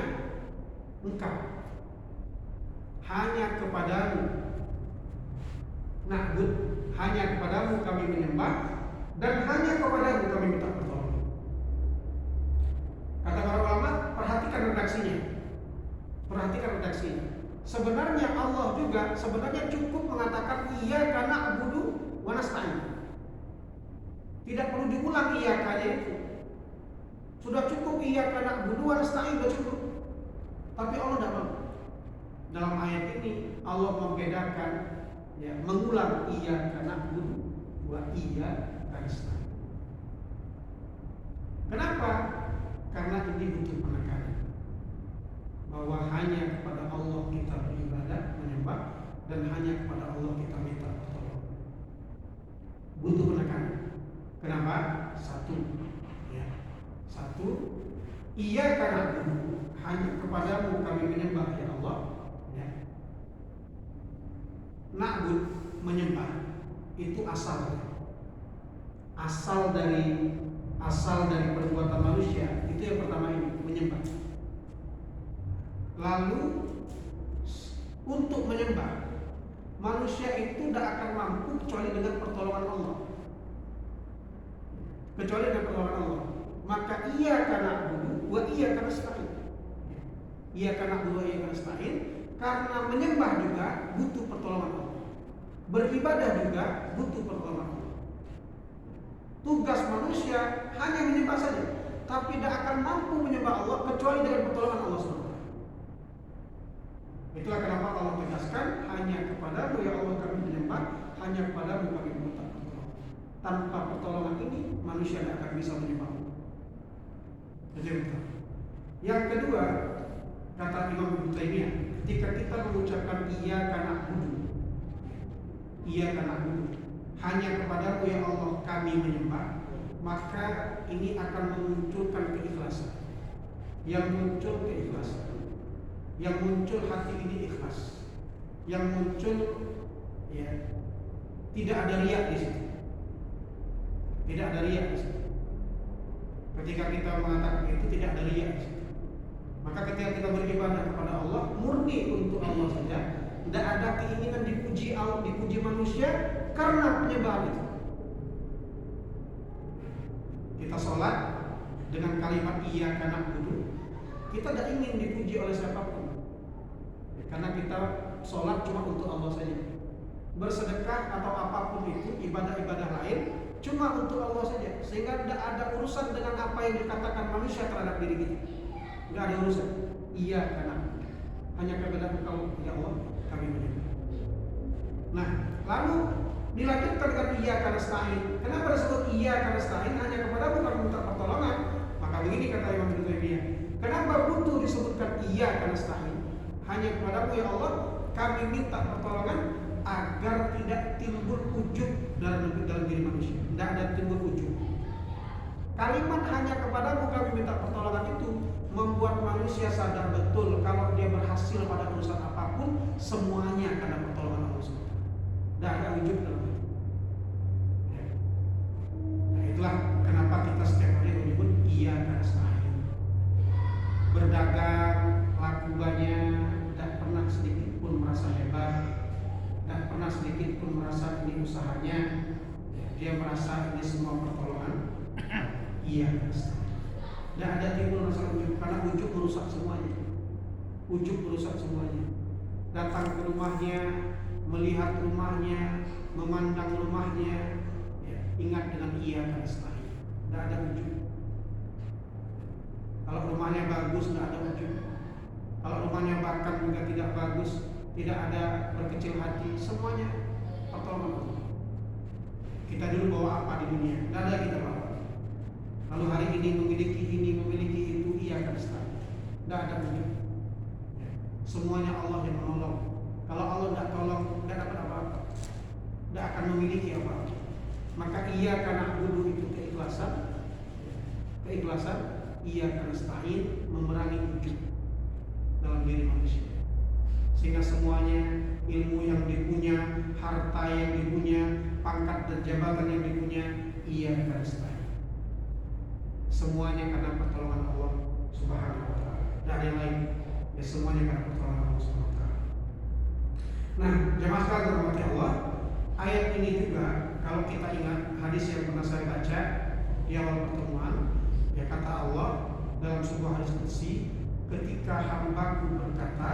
engkau, hanya kepadamu na'bud, hanya kepadamu kami menyembah dan hanya kepadamu kami minta pertolongan. Kata para ulama, perhatikan redaksinya. Perhatikan redaksinya. Sebenarnya Allah juga sebenarnya cukup mengatakan iyyaka na'budu wa nasta'in. Tidak perlu diulang iyyakanya itu. Sudah cukup iyyaka na'budu wa nasta'in, sudah cukup. Tapi Allah tidak mau. Dalam ayat ini Allah membedakan ya, mengulang iyyaka na'budu wa iyyaka nasta'in. Kenapa? Karena ini butuh penekanan. Bahwa hanya kepada Allah kita beribadah, menyembah, dan hanya kepada Allah kita minta pertolongan. Butuh penekanan. Kenapa? Satu, iyyaka na'budu, hanya kepadamu kami menyembah ya Allah. Ya. Na'bud, menyembah, itu asal dari perbuatan manusia. Itu yang pertama ini, menyembah. Lalu untuk menyembah, manusia itu tidak akan mampu kecuali dengan pertolongan Allah. Kecuali dengan pertolongan Allah. Maka iyyaka na'budu wa iyyaka nasta'in. Iyyaka na'budu wa iyyaka nasta'in, karena menyembah juga butuh pertolongan Allah. Beribadah juga butuh pertolongan Allah. Tugas manusia hanya menyembah saja, tapi tidak akan mampu menyembah Allah kecuali dengan pertolongan Allah SWT. Itulah kenapa Allah tegaskan hanya kepadamu ya Allah kami menyembah, hanya kepadamu kami meminta pertolongan. Tanpa pertolongan ini manusia tidak akan bisa menyembah. Yang kedua, kata Imam Ibnu Taimiyah, ketika kita mengucapkan iyyaka na'budu, hanya kepadamu ya Allah kami menyembah, maka ini akan memunculkan keikhlasan. Yang muncul keikhlasan, yang muncul hati ini ikhlas, yang muncul ya tidak ada riya di situ, tidak ada riya di situ. Ketika kita mengatakan itu tidak ada riya di situ, maka ketika kita beribadah kepada Allah murni untuk Allah saja, tidak ada keinginan dipuji Allah, dipuji manusia karena penyembahan itu. Kita sholat dengan kalimat iyyaka na'budu, kita tidak ingin dipuji oleh siapapun, karena kita sholat cuma untuk Allah saja. Bersedekah atau apapun itu ibadah-ibadah lain cuma untuk Allah saja, sehingga tidak ada urusan dengan apa yang dikatakan manusia terhadap diri kita. Tidak ada urusan. Iyyaka na'budu, hanya kepada Engkau ya Allah kami menyembah. Nah, lalu dilanjutkan dengan iyyaka nasta'in. Kenapa disebut iyyaka nasta'in? Hanya kepadamu kami minta pertolongan. Maka begini kata Imam Ibnu Taimiyah, kenapa butuh disebutkan iyyaka nasta'in? Hanya kepadamu ya Allah kami minta pertolongan, agar tidak timbul ujub dalam diri manusia. Tidak ada timbul ujub. Kalimat hanya kepadamu kami minta pertolongan itu membuat manusia sadar betul kalau dia berhasil pada urusan apapun, semuanya karena pertolongan Allah SWT. Tidak ada ujub dalam itu. Ya. Nah itulah kenapa kita setiap hari menyebut iyyaka nasta'in. Berdagang, laku banyak, tidak pernah sedikit pun merasa hebat, tidak pernah sedikit pun merasa ini usahanya, dia merasa ini semua pertolongan. Iya, tidak ada timbul rasa ujub, karena ujub merusak semuanya. Ujub merusak semuanya. Datang ke rumahnya melihat rumahnya, memandang rumahnya, ya, ingat dengan iyyaka nasta'in. Tidak ada ujung. Kalau rumahnya bagus, tidak ada ujung. Kalau rumahnya bahkan juga tidak bagus, tidak ada berkecil hati, semuanya pertolongan Allah. Kita dulu bawa apa di dunia? Tidak ada kita bawa. Lalu hari ini memiliki itu, iyyaka nasta'in. Tidak ada ujung. Semuanya Allah yang menolong. Kalau Allah tidak tolong, tidak dapat apa-apa, tidak akan memiliki apa-apa. Maka iyyaka na'budu itu keikhlasan, iyyaka nasta'in memerangi ujub dalam diri manusia. Sehingga semuanya, ilmu yang dipunya, harta yang dipunya, pangkat dan jabatan yang dipunya, iyyaka nasta'in. Semuanya karena pertolongan Allah Subhanahu wa taala. Tidak ada yang lain. Ya, semuanya karena pertolongan Allah Subhanahu wa taala. Nah, jemaah sekalian dirahmati Allah, ayat ini juga kalau kita ingat hadis yang pernah saya baca di awal pertemuan, ya kata Allah dalam sebuah hadis qudsi, ketika hambaku berkata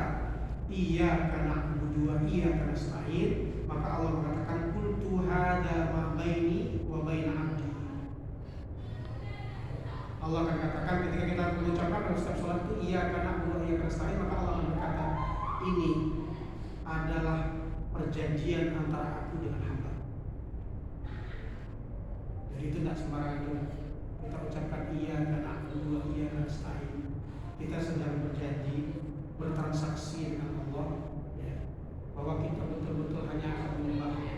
iyyaka na'budu wa iyyaka nasta'in, maka Allah mengatakan qultu hadza ma baini wa baina 'abdi. Allah akan katakan ketika kita mengucapkan dalam setiap sholat itu iyyaka na'budu wa iyyaka nasta'in, maka Allah akan berkata, ini adalah perjanjian antara aku dengan hamba. Jadi itu tidak sembarangan juga. Kita ucapkan iyyaka na'budu wa iyyaka nasta'in. Kita sedang berjanji, bertransaksi dengan Allah, ya, bahwa kita betul-betul hanya akan menyembahnya.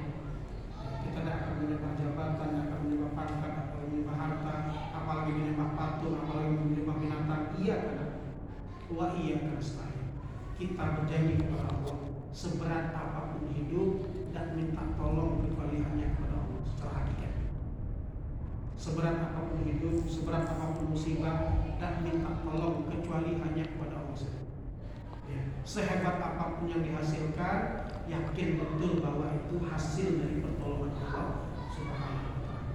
Kita tidak akan menyembah jabatan, tidak akan menyembah pangkat, atau menyembah harta, apalagi menyembah patung, apalagi menyembah binatang. Iyyaka na'budu wa iyyaka nasta'in. Kita berjanji kepada Allah, seberat apapun hidup, dan minta tolong kecuali hanya kepada Allah secara hakikat. Seberat apapun hidup, seberat apapun musibah, dan minta tolong kecuali hanya kepada Allah saja. Ya. Sehebat apapun yang dihasilkan, yakin betul bahwa itu hasil dari pertolongan Allah Subhanahu wa taala.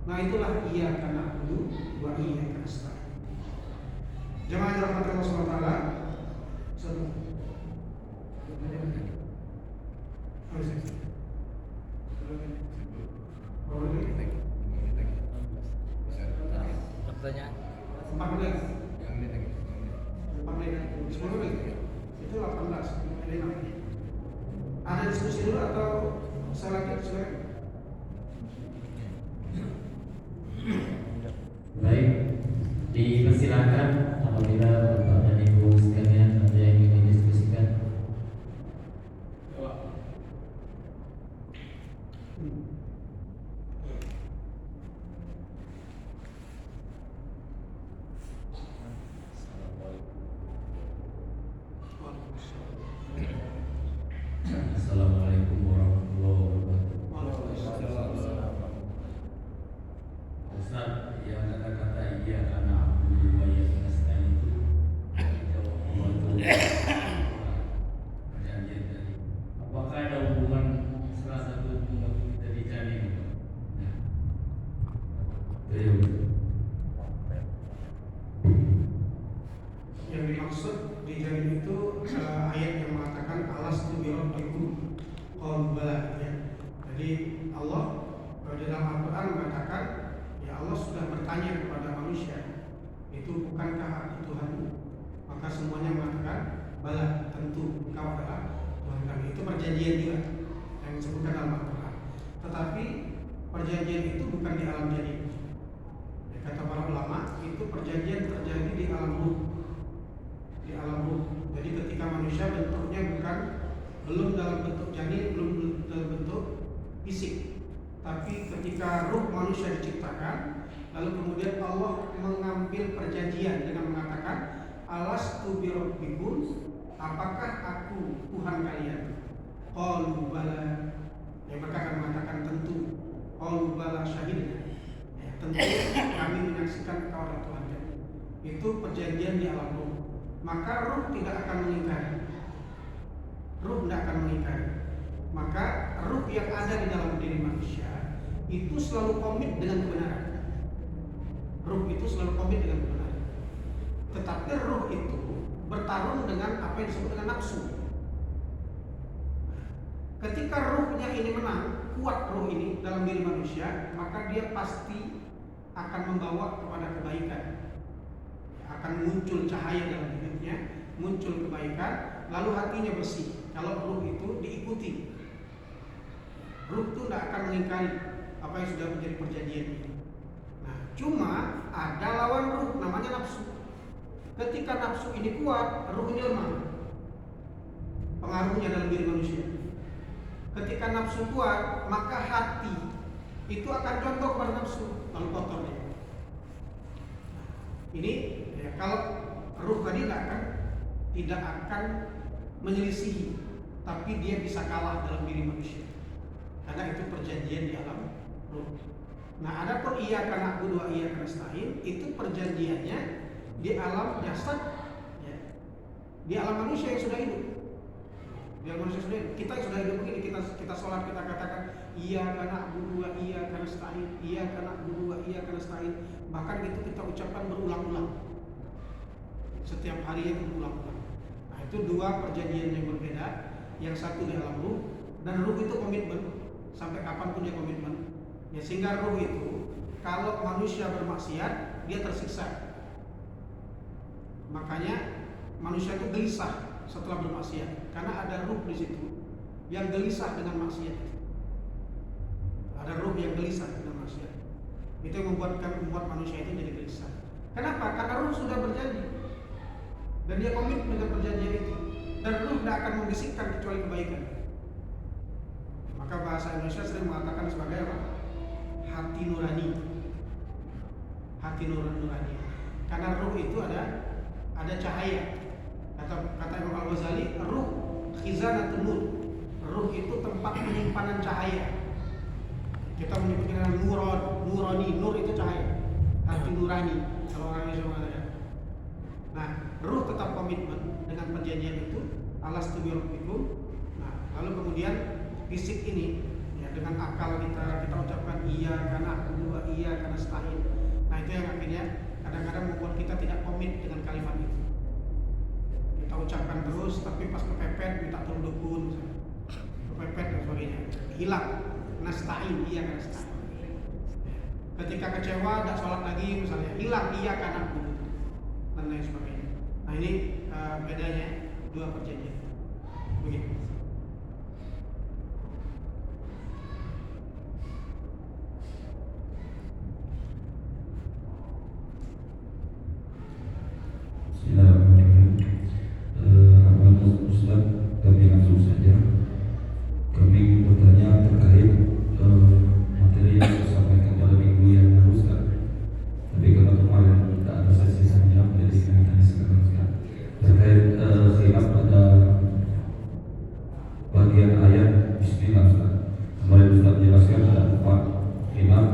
Nah, itulah iyyaka na'budu wa iyyaka nasta'in. Jemaah dirahmati Allah Subhanahu wa taala. Pertanyaan 4 menit. 4 menit. 10 menit. Itu 18. Ada diskusi dulu atau saya lagi silakan. baik, dipersilakan apabila Bapak dan Ibu sekalian ada yang ingin didiskusikan. Assalamualaikum warahmatullahi wabarakatuh. Ustaz, yang kata-kata iyyaka na'budu wa iyyaka nasta'in itu Allah itu perjanjian tadi. Apakah ada hubungan salah satu hubungan kita dijamin? Yang dimaksud dijamin itu ayat yang mengatakan alastu bi rabbikum qalu bala, ya. Jadi Allah di dalam Al-Qur'an mengatakan, ya Allah sudah bertanya kepada manusia, itu bukankah aku Tuhanmu? Maka semuanya mengatakan bala, tentu engkau adalah Tuhan kami. Itu perjanjian juga yang disebutkan dalam Al-Qur'an. Tetapi perjanjian itu bukan di alam janin. Ya, kata para ulama, itu perjanjian terjadi di alam ruh. Di alam ruh. Jadi ketika manusia bentuknya bukan belum dalam bentuk janin, belum dalam bentuk fisik, tapi ketika ruh manusia diciptakan, lalu kemudian Allah mengambil perjanjian dengan mengatakan alastu bi rabbikum, apakah aku Tuhan kalian? Qalu bala, yang mereka akan mengatakan tentu. Qalu bala syahidna, ya, tentu kami menyaksikan engkau adalah Tuhan kami. Itu perjanjian di alam ruh. Maka ruh tidak akan mengingkari. Ruh tidak akan mengingkari. Maka ruh yang ada di dalam diri manusia itu selalu komit dengan kebenaran. Ruh itu selalu komit dengan kebenaran. Tetapi ruh itu bertarung dengan apa yang disebut dengan nafsu. Ketika ketika ruhnya ini menang, kuat ruh ini dalam diri manusia, maka dia pasti akan membawa kepada kebaikan, akan muncul cahaya dalam hidupnya, muncul kebaikan, lalu hatinya bersih. Kalau ruh itu diikuti, ruh itu tidak akan mengingkari apa yang sudah menjadi perjanjian ini. Nah, cuma ada lawan ruh, namanya nafsu. Ketika nafsu ini kuat, ruh ini lemah pengaruhnya dalam diri manusia. Ketika nafsu kuat, maka hati itu akan condong kepada nafsu, lalu kotornya. Ini ya, kalau ruh tadi tidak akan menyelisihi, tapi dia bisa kalah dalam diri manusia, karena itu perjanjian di alam ruh. Nah, ada pun iya karena abu dua iya karena stain, itu perjanjiannya di alam jasad, ya. Di alam manusia yang sudah hidup. Di alam manusia sudah hidup. Kita yang sudah hidup begini, kita sholat, kita katakan iya karena abu dua iya karena stain, iya karena abu dua iya karena stain. Bahkan itu kita ucapkan berulang-ulang, setiap hari yang berulang-ulang. Nah, itu dua perjanjian yang berbeda. Yang satu di alam ruh, dan ruh itu komitmen sampai kapanpun dia komitmen. Ya, sehingga ruh itu kalau manusia bermaksiat dia tersiksa. Makanya manusia itu gelisah setelah bermaksiat, karena ada ruh di situ yang gelisah dengan maksiat. Ada ruh yang gelisah dengan maksiat. Itu yang membuat manusia itu jadi gelisah. Kenapa? Karena ruh sudah berjanji dan dia komit dengan perjanjian itu, dan ruh tidak akan membisikkan kecuali kebaikan. Maka bahasa Indonesia sering mengatakan sebagai apa? Hati nurani. Hati nurani. Karena ruh itu ada cahaya. Kata Imam Al-Ghazali, ruh khizanatun nur. Ruh itu tempat penyimpanan cahaya. Kita menyebutnya nurani. Nur itu cahaya. Hati nurani kalau orang Indonesia mengatakan. Nah, ruh tetap komitmen dengan perjanjian itu, alastu bi rabbikum. Nah, lalu kemudian fisik ini ya, dengan akal kita ucapkan iya karena dua iya karena stain. Nah, itu yang akhirnya kadang-kadang membuat kita tidak komit dengan kalimat itu. Kita ucapkan terus, tapi pas kepepet minta tolong dukun, kepepet dan sebagainya, hilang. Nasta'in, iya karena stain. Ketika kecewa, tidak sholat lagi misalnya, hilang iya karena dukun dan lain sebagainya. Nah, ini bedanya dua perjanjian. Begitu. Ustaz, kami langsung saja. Kami bertanya terkait materi yang disampaikan pada minggu yang lalu, Ustaz. Tapi kalau kemarin tidak ada sesi tanya, jadi kami tanya sekarang, Ustaz. Terkait khilaf pada bagian ayat Bismillah, Ustaz. Kemarin Ustaz jelaskan ada 4 khilaf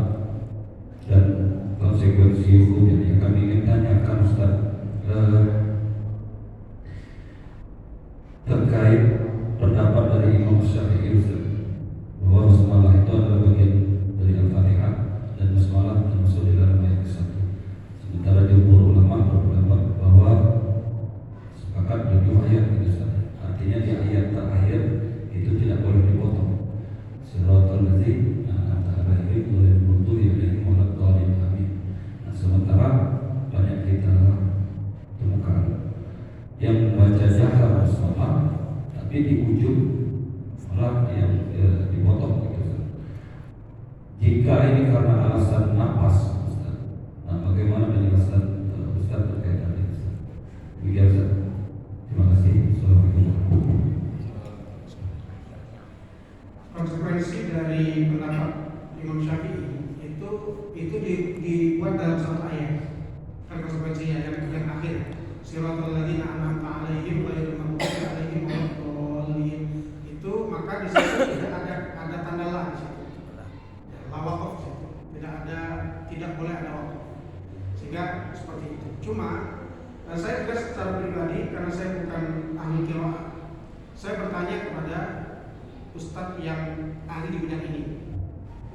dan konsekuensi hukumnya. Yang kami ingin tanyakan, Ustaz, terkait pendapat dari Imam Syafi'i bahwa basmalah itu adalah bagian dari Al-Fatihah dan basmalah termasuk di dalam ayat ke-1. Sementara jumhur ulama berpendapat bahwa sepakat di 2 ayat itu saja. Artinya di ayat terakhir itu tidak boleh dipotong. Siratal ladzina an'amta 'alaihim ghairil maghdubi 'alaihim waladdallin. Nah, sementara banyak kita temukan yang membaca jahar basmalah, tapi di ujung malah yang dipotong gitu. Jika ini karena alasan nafas, Ustaz, nah bagaimana penjelasan Ustaz terkait hal ini? Begitu, Ustaz. Terima kasih. Assalamualaikum. Konsekuensi dari pendapat Imam Syafi'i itu dibuat dalam satu ayat. Kan konsekuensinya yang akhir. Siratal ladzina an'amta 'alaihim ghairil maghdubi 'alaihim waladdallin. Itu maka di situ tidak ada tanda la di situ. La waqaf di situ. Tidak boleh ada waqaf. Sehingga seperti itu. Cuma saya juga secara pribadi, karena saya bukan ahli qiraat, saya bertanya kepada ustadz yang ahli di bidang ini.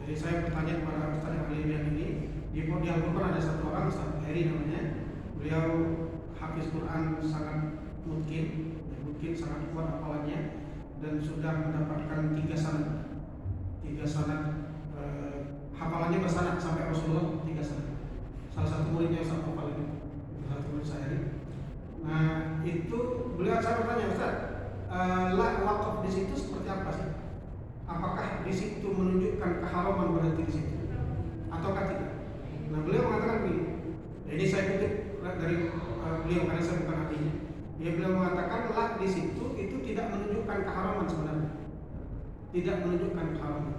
Jadi saya bertanya kepada ustadz yang ahli di bidang ini. Di Al-Quran ada satu orang, Ustaz Heri namanya. Beliau hafiz Quran sangat mungkin sangat kuat hafalannya, dan sudah mendapatkan 3 sanad. 3 sanad hafalannya bersanad sampai Rasulullah 3 sanad. Salah satu muridnya Ustaz Tofal ini, salah satu murid saya ini. Nah itu beliau, saya bertanya, Ustaz, la waqaf di situ seperti apa sih? Apakah di situ menunjukkan keharaman berhenti di situ ataukah tidak? Nah beliau mengatakan begini. Ini saya kutip dari beliau karena saya bukan ahlinya. Beliau mengatakan la di situ itu tidak menunjukkan keharaman sebenarnya, tidak menunjukkan keharaman.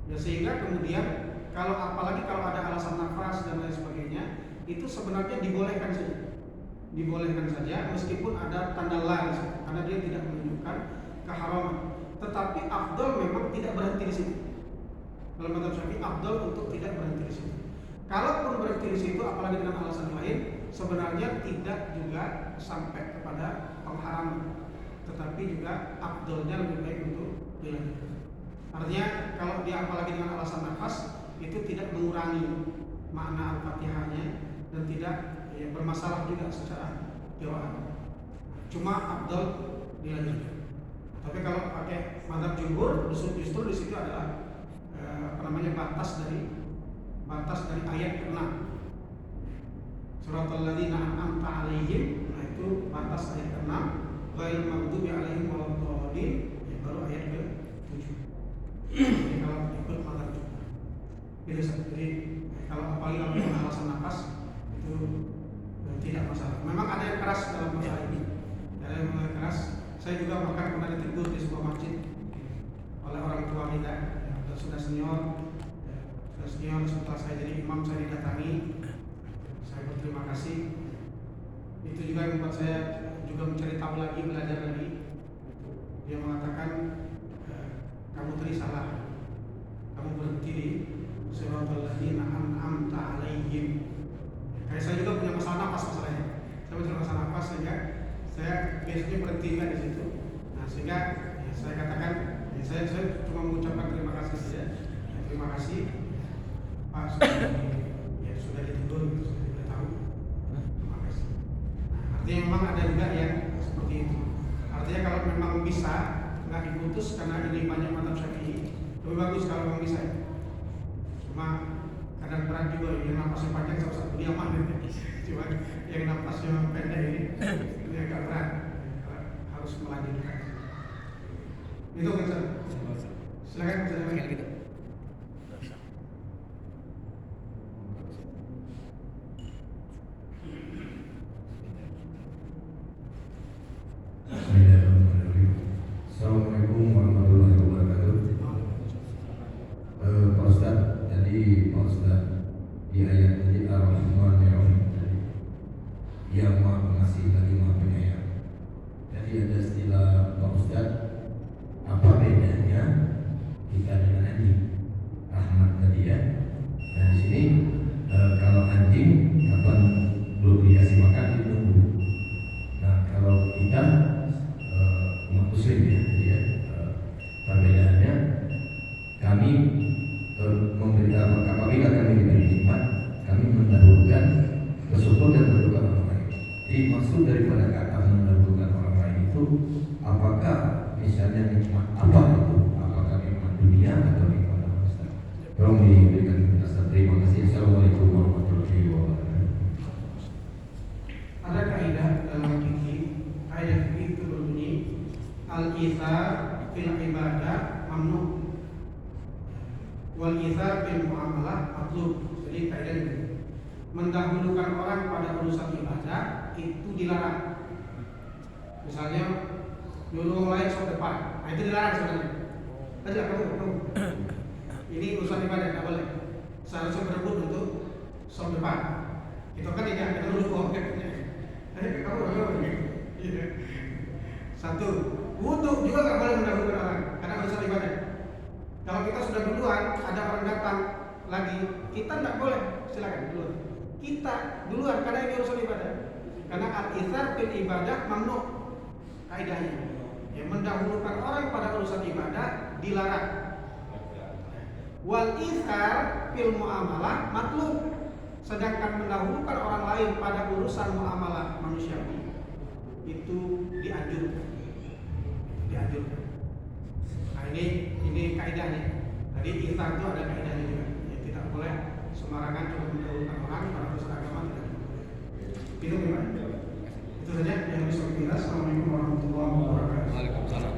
Ya, sehingga kemudian kalau apalagi kalau ada alasan nafas dan lain sebagainya, itu sebenarnya dibolehkan saja, meskipun ada tanda la di situ, karena dia tidak menunjukkan keharaman. Tetapi afdal memang tidak berhenti di situ. Dalam mazhab Syafi'i afdal untuk tidak berhenti di situ. Kalaupun berhenti di situ, apalagi dengan alasan lain, sebenarnya tidak juga sampai kepada pengharaman, tetapi juga afdalnya lebih baik untuk dilanjutkan. Artinya kalau dia apalagi dengan alasan nafas, itu tidak mengurangi makna Al-Fatihahnya dan tidak bermasalah juga secara qiraat. Cuma afdal dilanjutkan. Tapi kalau pakai mazhab jumhur, justru di situ adalah batas dari ayat ke-6. Suratul ladzina an'amta 'alaihim, nah itu batas ayat ke-6, ghairil maghdubi 'alaihim waladdallin, baru ayat ke-7. Jadi kalau ikut mazhab jumhur. Jadi kalau apalagi kalau alasan nafas itu tidak masalah. Memang ada yang keras dalam masalah ini. Ada yang mulai keras. Saya juga bahkan pernah ditegur di sebuah masjid oleh orang tua kita, sudah senior. Setelah saya jadi imam, saya didatangi, saya berterima kasih. Itu juga yang membuat saya juga mencari tahu lagi, belajar lagi. Dia mengatakan, kamu tadi salah, kamu berhenti di suratul ladzina an'amta 'alaihim. Kayak saya juga punya masalah nafas masalahnya. Saya punya masalah nafas sehingga saya biasanya berhenti di situ. Nah sehingga saya katakan, saya cuma mengucapkan terima kasih saja. Terima kasih Pak, sudah ditegur, sudah diberitahu. Terima kasih. Nah, artinya memang ada juga yang seperti itu. Artinya kalau memang bisa nggak diputus karena ini banyak mazhab Syafi'i, lebih bagus kalau memang bisa. Cuma kadang berat juga yang napasnya panjang sama-sama diaman gitu. Cuma yang napasnya pendek ini agak berat, harus melanjutkan. Itu kan Ustaz. Silakan Ustaz. Assalamualaikum warahmatullahi wabarakatuh. Pak Ustaz, jadi Pak Ustaz di ayat tadi Ar-Rahmanir-Rahim tadi, Dia Maha Pengasih lagi Maha Penyayang. Jadi ada istilah Pak Ustaz, apa bedanya kita dengan anjing? Rahmat tadi ya. Nah di sini kalau anjing kapan belum dikasih makan ditunggu. Nah kalau kita umat muslim ya, jadi ya, perbedaannya kami apabila kami diberi nikmat, kami mendahulukan bersyukur dan berdoa orang lain. Jadi maksud daripada kata mendahulukan orang lain itu, apakah misalnya nikmat apa itu? Apakah nikmat dunia atau nikmat apa? Tolong diberikan penjelasan. Terima kasih. Assalamualaikum warahmatullahi wabarakatuh. Ada kaidah dalam fikih, kaidah fikih itu berbunyi al-itsar fil ibadah mamnu wal itsar fil muamalah matlub. Jadi kaidah ini mendahulukan orang pada urusan ibadah itu dilarang. Misalnya dulu orang lain sok depan, nah itu dilarang sebenarnya. Aja kamu. Ini urusan ibadah tidak boleh. Seharusnya berebut untuk sok depan. Itu kan tidak kita dulu kamu. Satu, wudhu juga nggak boleh mendahulukan orang karena urusan ibadah. Kalau kita sudah duluan, ada orang datang lagi, kita tidak boleh, silakan duluan. Kita duluan karena ini urusan ibadah. Karena al-itsar fil ibadah mamnu, kaidahnya. Ya, mendahulukan orang pada urusan ibadah dilarang. Wal itsar fil muamalah matlub. Sedangkan mendahulukan orang lain pada urusan muamalah manusiawi itu dianjurkan. Nah ini kaidahnya. Tadi ikhtar itu ada kaidahnya juga. Ya, tidak boleh sembarangan cuma mendahulukan orang pada urusan agama tidak boleh. Itu gimana? Itu saja yang bisa kita. Assalamualaikum warahmatullahi wabarakatuh. Waalaikumsalam.